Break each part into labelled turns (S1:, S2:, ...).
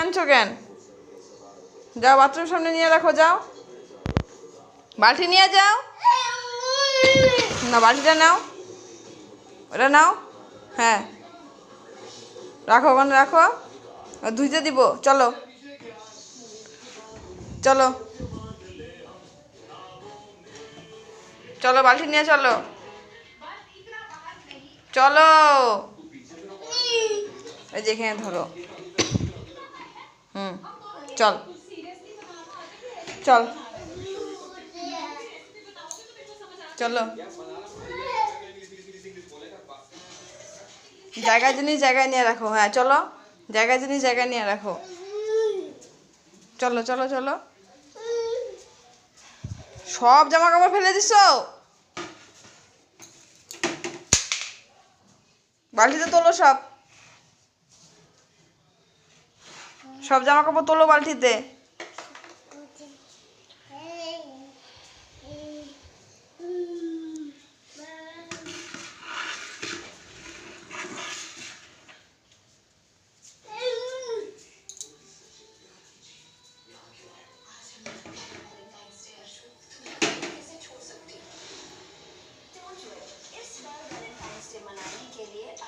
S1: আনছো কেন? যাও বাথরুম সামনে নিয়ে রাখো, যাও বালতি নিয়ে যাও। না বালতিটা নাও, ওটা নাও। হ্যাঁ রাখো, ওখানে রাখো, ধুইতে দিব। চলো চলো চলো, বালতি নিয়ে চলো, চলো। এই যে এখানে ধরো। চল চল চলো। জায়গা জিনিস জায়গায় নিয়ে রাখো। হ্যাঁ চলো, জায়গা জিনিস জায়গায় নিয়ে রাখো। চলো চলো চলো। সব জামা কাপড় ফেলে দিছো, বালতিতে তোলো সব, সব জামা কাপড় তোলো বালতিতে।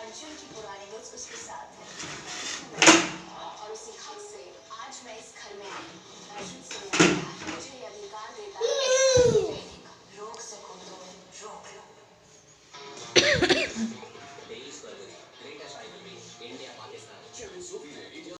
S2: अर्जुन की पुरानी दोस्त उसके साथ है और उसी हक से आज मैं इस घर में आई।